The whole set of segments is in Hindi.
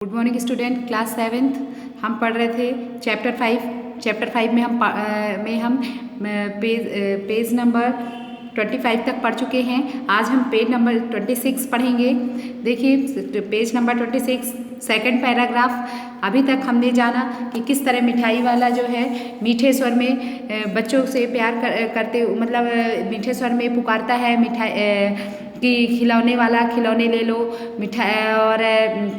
Good morning student, class 7th हम पढ़ रहे थे चैप्टर 5 में हम पेज नंबर 25 तक पढ़ चुके हैं। आज हम पेज नंबर 26 पढ़ेंगे। देखिए पेज नंबर 26 सेकंड पैराग्राफ। अभी तक हमने जाना कि किस तरह मिठाई वाला जो है मीठे स्वर में बच्चों से प्यार करते मतलब मीठे स्वर में पुकारता है मिठाई कि खिलौने वाला खिलौने ले लो मिठाई। और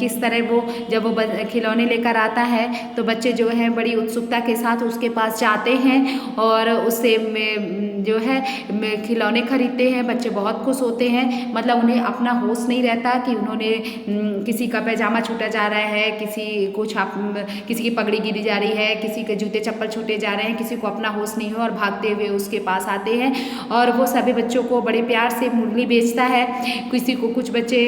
किस तरह वो जब वो खिलौने लेकर आता है तो बच्चे जो है बड़ी उत्सुकता के साथ उसके पास जाते हैं और उससे जो है खिलौने खरीदते हैं। बच्चे बहुत खुश होते हैं, मतलब उन्हें अपना होश नहीं रहता कि उन्होंने किसी का पैजामा छूटा जा रहा है, किसी की पगड़ी गिरी जा रही है, किसी के जूते चप्पल छूटे जा रहे हैं, किसी को अपना होश नहीं हो और भागते हुए उसके पास आते हैं और वो सभी बच्चों को बड़े प्यार से मुरली बेचता है। किसी को कुछ बच्चे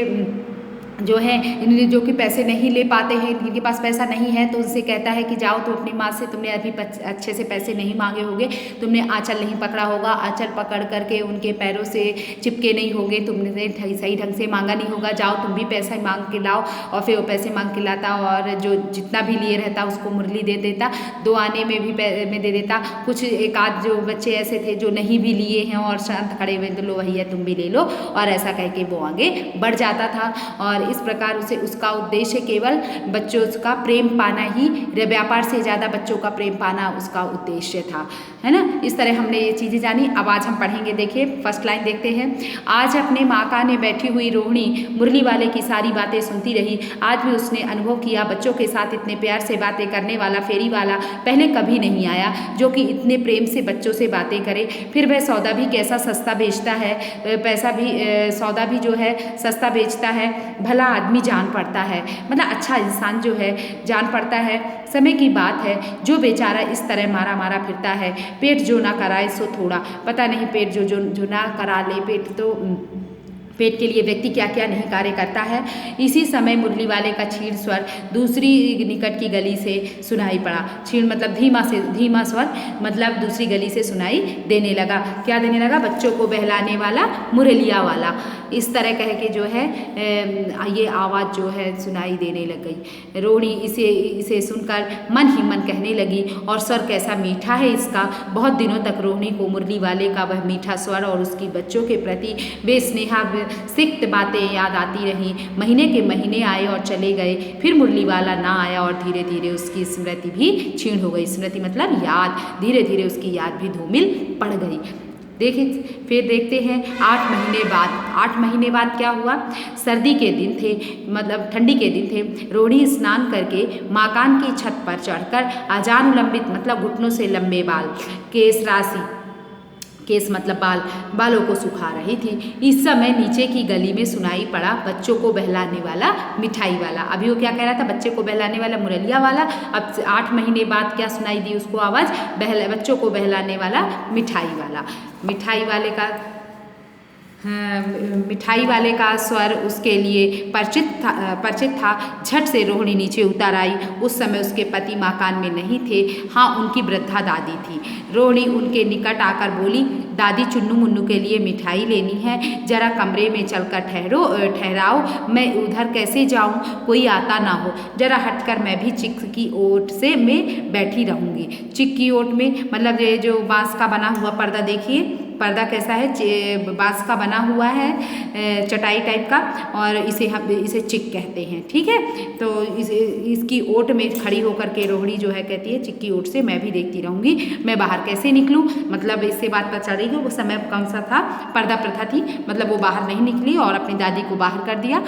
जो है जो कि पैसे नहीं ले पाते हैं, जिनके पास पैसा नहीं है, तो उनसे कहता है कि जाओ तो अपनी माँ से तुमने अभी अच्छे से पैसे नहीं मांगे होंगे, तुमने आंचल नहीं पकड़ा होगा, आंचल पकड़ करके उनके पैरों से चिपके नहीं होंगे, तुमने सही ढंग से मांगा नहीं होगा, जाओ तुम भी पैसा मांग के लाओ। और फिर वो पैसे मांग के लाता और जो जितना भी लिए रहता उसको मुरली दे देता, 2 आने में भी में दे देता। कुछ एक आध जो बच्चे ऐसे थे जो नहीं भी लिए हैं और शांत खड़े हुए, तो लो भैया तुम भी ले लो, और ऐसा कह के वो आगे बढ़ जाता था। और इस प्रकार उसे उसका उद्देश्य केवल बच्चों का प्रेम पाना ही, व्यापार से ज़्यादा बच्चों का प्रेम पाना उसका उद्देश्य था, है ना। इस तरह हमने ये चीज़ें जानी। अब आज हम पढ़ेंगे। देखिए फर्स्ट लाइन देखते हैं। आज अपने माका ने बैठी हुई रोहिणी मुरली वाले की सारी बातें सुनती रही। आज भी उसने अनुभव किया बच्चों के साथ इतने प्यार से बातें करने वाला फेरी वाला पहले कभी नहीं आया, जो कि इतने प्रेम से बच्चों से बातें करे। फिर वह सौदा भी कैसा सस्ता बेचता है, सौदा भी जो है सस्ता बेचता है। भला आदमी जान पड़ता है, मतलब अच्छा इंसान जो है जान पड़ता है। समय की बात है जो बेचारा इस तरह मारा मारा फिरता है। पेट जो ना कराए सो थोड़ा, पता नहीं पेट जो ना करा ले, पेट के लिए व्यक्ति क्या क्या नहीं कार्य करता है। इसी समय मुरली वाले का छीण स्वर दूसरी निकट की गली से सुनाई पड़ा। छीण मतलब धीमा स्वर, मतलब दूसरी गली से सुनाई देने लगा। क्या देने लगा? बच्चों को बहलाने वाला मुरलिया वाला, इस तरह कह के जो है ये आवाज़ जो है सुनाई देने लग गई। रोहिणी इसे सुनकर मन ही मन कहने लगी, और स्वर कैसा मीठा है इसका। बहुत दिनों तक रोहिणी को मुरली वाले का वह मीठा स्वर और उसकी बच्चों के प्रति बेस्नेहा सिक्त बातें याद आती रहीं। महीने के महीने आए और चले गए, फिर मुरली वाला ना आया और धीरे धीरे उसकी स्मृति भी क्षीण हो गई। स्मृति मतलब याद, धीरे धीरे उसकी याद भी धूमिल पड़ गई। देखिए फिर देखते हैं 8 महीने बाद। 8 महीने बाद क्या हुआ? सर्दी के दिन थे, मतलब ठंडी के दिन थे। रोहिणी स्नान करके मकान की छत पर चढ़कर अजान उलंबित मतलब घुटनों से लंबे बाल, केस मतलब बालों को सुखा रही थी। इस समय नीचे की गली में सुनाई पड़ा बच्चों को बहलाने वाला मिठाई वाला। अभी वो क्या कह रहा था? बच्चे को बहलाने वाला मुरलिया वाला। अब 8 महीने बाद क्या सुनाई दी उसको आवाज़? बच्चों को बहलाने वाला मिठाई वाला। मिठाई वाले का स्वर उसके लिए परिचित था। झट से रोहिणी नीचे उतर आई। उस समय उसके पति मकान में नहीं थे, हाँ उनकी वृद्धा दादी थी। रोहिणी उनके निकट आकर बोली, दादी चुन्नू मुन्नू के लिए मिठाई लेनी है, जरा कमरे में चलकर ठहराओ, मैं उधर कैसे जाऊं, कोई आता ना हो। जरा हटकर मैं भी चिक की ओट से मैं बैठी रहूंगी। चिक की ओट में मतलब ये जो बांस का बना हुआ पर्दा, देखिए पर्दा कैसा है, बांस का बना हुआ है, चटाई टाइप का, और इसे चिक कहते हैं, ठीक है। तो इसकी ओट में खड़ी होकर के रोहिणी जो है कहती है, चिक की ओट से मैं भी देखती रहूंगी, मैं बाहर कैसे निकलूं। मतलब इससे बात पता चल रही है वो समय कौन सा था, पर्दा प्रथा थी, मतलब वो बाहर नहीं निकली और अपनी दादी को बाहर कर दिया,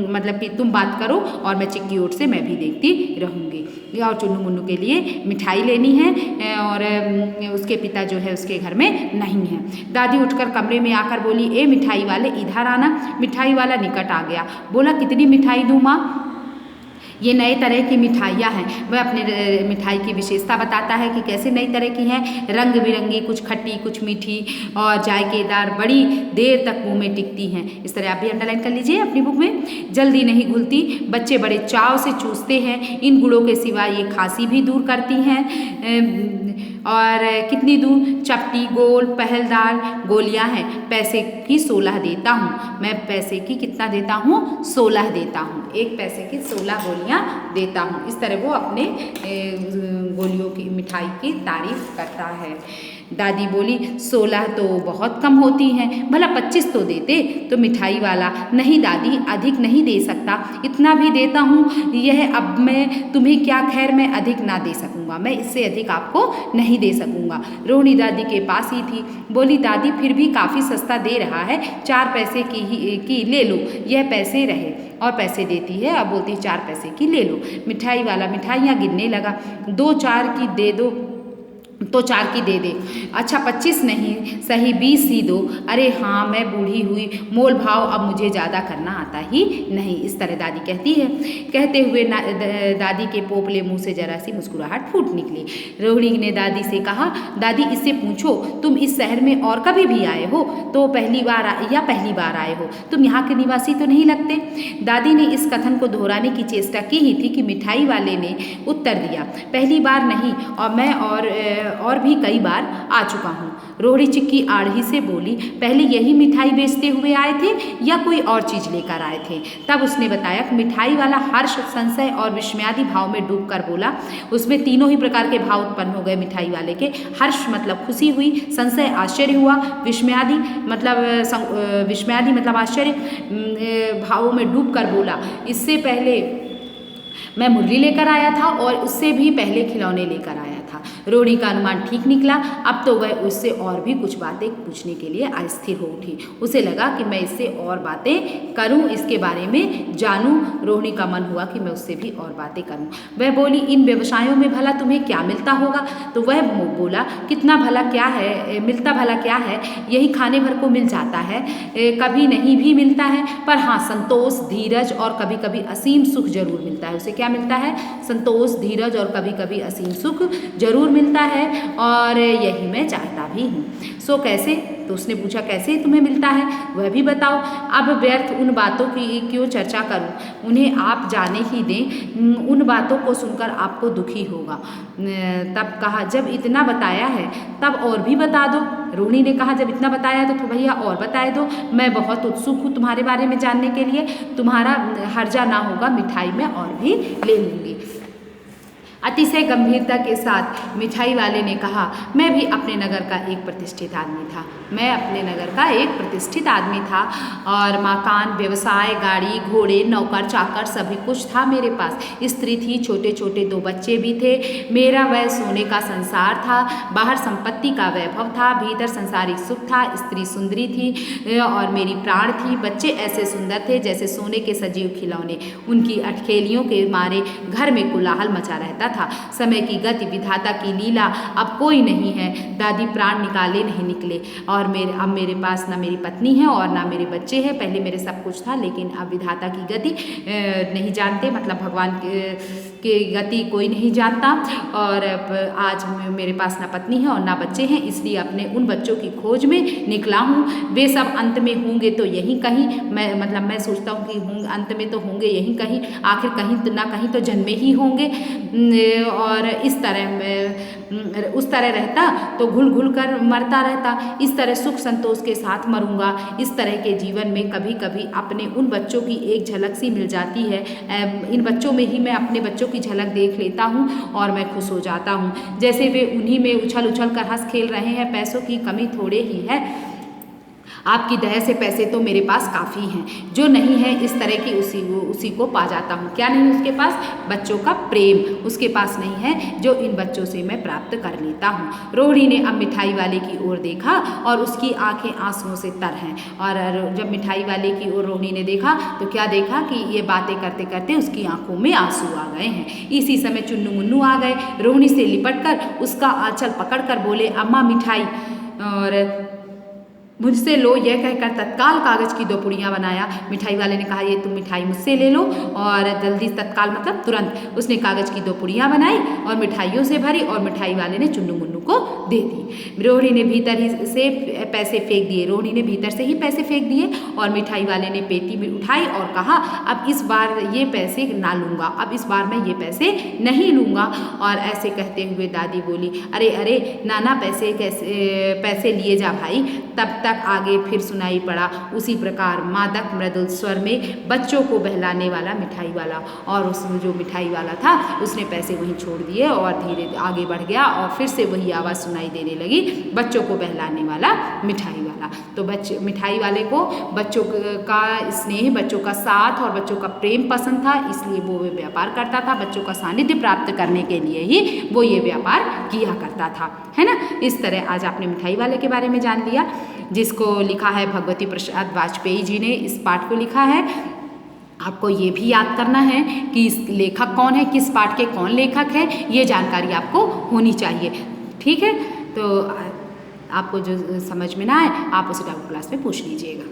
मतलब कि तुम बात करो और मैं चिक की ओट से मैं भी देखती रहूंगी। और चुन्नू मुन्नू के लिए मिठाई लेनी है, और उसके पिता जो है उसके घर में नहीं है। दादी उठकर कमरे में आकर बोली, ए मिठाई वाले इधर आना। मिठाई वाला निकट आ गया, बोला कितनी मिठाई दूँ माँ? ये नए तरह की मिठाइयाँ हैं। वह अपने मिठाई की विशेषता बताता है कि कैसे नई तरह की हैं, रंग बिरंगी, कुछ खट्टी कुछ मीठी और जायकेदार, बड़ी देर तक मुंह में टिकती हैं। इस तरह आप भी अंडरलाइन कर लीजिए अपनी बुक में। जल्दी नहीं घुलती, बच्चे बड़े चाव से चूसते हैं, इन गुड़ों के सिवा ये खांसी भी दूर करती हैं। और कितनी दूँ? चपटी, गोल, पहलदार गोलियां हैं। पैसे की 16 देता हूँ। मैं पैसे की कितना देता हूँ? 16 देता हूँ। एक पैसे की 16 गोलियां देता हूँ। इस तरह वो अपने गोलियों की मिठाई की तारीफ करता है। दादी बोली 16 तो बहुत कम होती हैं, भला 25 तो देते। तो मिठाई वाला, नहीं दादी, अधिक नहीं दे सकता, इतना भी देता हूँ। यह अब मैं तुम्हें क्या, खैर मैं अधिक ना दे सकूँगा, मैं इससे अधिक आपको नहीं दे सकूँगा। रोहिणी दादी के पास ही थी। बोली दादी फिर भी काफ़ी सस्ता दे रहा है, 4 पैसे की ले लो, यह पैसे रहे। और पैसे देती है। अब बोलती 4 पैसे की ले लो। मिठाई वाला मिठाइयाँ गिनने लगा। 2 4 की दे दो, तो 4 की दे दे। अच्छा 25 नहीं, सही 20 ही दो। अरे हाँ, मैं बूढ़ी हुई, मोल भाव अब मुझे ज़्यादा करना आता ही नहीं। इस तरह दादी कहती है। कहते हुए दादी के पोपले मुंह से जरा सी मुस्कुराहट फूट निकली। रोहिणी ने दादी से कहा, दादी इससे पूछो तुम इस शहर में और कभी भी आए हो तो पहली बार आए हो? तुम यहाँ के निवासी तो नहीं लगते। दादी ने इस कथन को दोहराने की चेष्टा की ही थी कि मिठाई वाले ने उत्तर दिया, पहली बार नहीं, और मैं और भी कई बार आ चुका हूँ। रोहिणी चिक्की आढ़ी से बोली, पहले यही मिठाई बेचते हुए आए थे या कोई और चीज लेकर आए थे? तब उसने बताया कि मिठाई वाला हर्ष, संशय और विस्मयादि भाव में डूबकर बोला। उसमें तीनों ही प्रकार के भाव उत्पन्न हो गए मिठाई वाले के। हर्ष मतलब खुशी हुई, संशय आश्चर्य हुआ, विस्मयादि मतलब आश्चर्य भावों में डूबकर बोला, इससे पहले मैं मुरली लेकर आया था और उससे भी पहले खिलौने लेकर आया था। रोहिणी का अनुमान ठीक निकला। अब तो वह उससे और भी कुछ बातें पूछने के लिए अस्थिर हो उठी। उसे लगा कि मैं इससे और बातें करूं, इसके बारे में जानूं। रोहिणी का मन हुआ कि मैं उससे भी और बातें करूं। वह बोली, इन व्यवसायों में भला तुम्हें क्या मिलता होगा? तो वह बोला, कितना भला क्या है, मिलता भला क्या है, यही खाने भर को मिल जाता है, कभी नहीं भी मिलता है, पर हाँ संतोष, धीरज और कभी कभी असीम सुख जरूर मिलता है। उसे क्या मिलता है? संतोष, धीरज और कभी कभी असीम सुख जरूर मिलता है, और यही मैं चाहता भी हूँ। सो कैसे? तो उसने पूछा, कैसे तुम्हें मिलता है वह भी बताओ। अब व्यर्थ उन बातों की क्यों चर्चा करूं, उन्हें आप जाने ही दें। उन बातों को सुनकर आपको दुखी होगा। तब कहा, जब इतना बताया है तब और भी बता दो। रोहिणी ने कहा, जब इतना बताया तो भैया और बता दो, मैं बहुत उत्सुक हूँ तुम्हारे बारे में जानने के लिए। तुम्हारा हर्जा ना होगा, मिठाई में और भी ले लूँगी। अतिशय गंभीरता के साथ मिठाई वाले ने कहा, मैं भी अपने नगर का एक प्रतिष्ठित आदमी था। और मकान, व्यवसाय, गाड़ी, घोड़े, नौकर चाकर सभी कुछ था मेरे पास। स्त्री थी, छोटे छोटे 2 बच्चे भी थे। मेरा वह सोने का संसार था। बाहर संपत्ति का वैभव था, भीतर संसारिक सुख था। स्त्री सुंदरी थी और मेरी प्राण थी। बच्चे ऐसे सुंदर थे जैसे सोने के सजीव खिलौने। उनकी अटखेलियों के मारे घर में कोलाहल मचा रहता था। समय की गति, विधाता की लीला, अब कोई नहीं है। दादी प्राण निकाले नहीं निकले, और अब मेरे पास ना मेरी पत्नी है और ना मेरे बच्चे हैं। पहले मेरे सब कुछ था, लेकिन अब विधाता की गति नहीं जानते, मतलब भगवान की गति कोई नहीं जानता। और आज मेरे पास ना पत्नी है और ना बच्चे हैं, इसलिए अपने उन बच्चों की खोज में निकला हूँ। वे सब अंत में होंगे तो यहीं कहीं, मैं सोचता हूँ कि अंत में तो होंगे यहीं कहीं, आखिर कहीं तो ना कहीं तो जन्मे ही होंगे। और इस तरह उस तरह रहता तो घुल घुल कर मरता रहता, इस तरह सुख संतोष के साथ मरूंगा। इस तरह के जीवन में कभी कभी अपने उन बच्चों की एक झलक सी मिल जाती है। इन बच्चों में ही मैं अपने बच्चों की झलक देख लेता हूँ और मैं खुश हो जाता हूँ, जैसे वे उन्हीं में उछल उछल कर हंस खेल रहे हैं। पैसों की कमी थोड़े ही है, आपकी दया से पैसे तो मेरे पास काफ़ी हैं। जो नहीं है इस तरह की उसी को पा जाता हूँ। क्या नहीं उसके पास? बच्चों का प्रेम उसके पास नहीं है, जो इन बच्चों से मैं प्राप्त कर लेता हूँ। रोहिणी ने अब मिठाई वाले की ओर देखा और उसकी आंखें आंसुओं से तर हैं। और जब मिठाई वाले की ओर रोहिणी ने देखा तो क्या देखा कि ये बातें करते करते उसकी आंखों में आंसू आ गए हैं। इसी समय चुन्नू मुन्नू आ गए। रोहिणी से लिपट कर उसका आंचल पकड़ कर बोले, अम्मा मिठाई। और मुझसे लो, यह कहकर तत्काल कागज़ की 2 पुड़ियाँ बनाया। मिठाई वाले ने कहा ये तुम मिठाई मुझसे ले लो, और जल्दी तत्काल मतलब तुरंत उसने कागज़ की 2 पुड़ियाँ बनाई और मिठाइयों से भरी और मिठाई वाले ने चुन्नू मुन्नू को दे दी। रोहिणी ने भीतर ही से पैसे फेंक दिए, रोहिणी ने भीतर से ही पैसे फेंक दिए और मिठाई वाले ने पेटी में उठाई और कहा अब इस बार ये पैसे ना लूँगा, अब इस बार मैं ये पैसे नहीं लूँगा। और ऐसे कहते हुए दादी बोली अरे अरे नाना पैसे लिए जा भाई। तब तक आगे फिर सुनाई पड़ा उसी प्रकार मादक मृदुल स्वर में बच्चों को बहलाने वाला मिठाई वाला, और उस जो मिठाई वाला था उसने पैसे वहीं छोड़ दिए और धीरे आगे बढ़ गया और फिर से वही आवाज़ सुनाई देने लगी, बच्चों को बहलाने वाला मिठाई वाला। तो बच्चे मिठाई वाले को बच्चों का स्नेह, बच्चों का साथ और बच्चों का प्रेम पसंद था, इसलिए वो व्यापार करता था। बच्चों का सानिध्य प्राप्त करने के लिए ही वो ये व्यापार किया करता था, है ना। इस तरह आज आपने मिठाई वाले के बारे में जान लिया, जिसको लिखा है भगवती प्रसाद वाजपेयी जी ने इस पाठ को लिखा है। आपको ये भी याद करना है कि इस लेखक कौन है, किस पाठ के कौन लेखक है, ये जानकारी आपको होनी चाहिए। ठीक है, तो आपको जो समझ में ना आए आप उसे डाउट क्लास में पूछ लीजिएगा।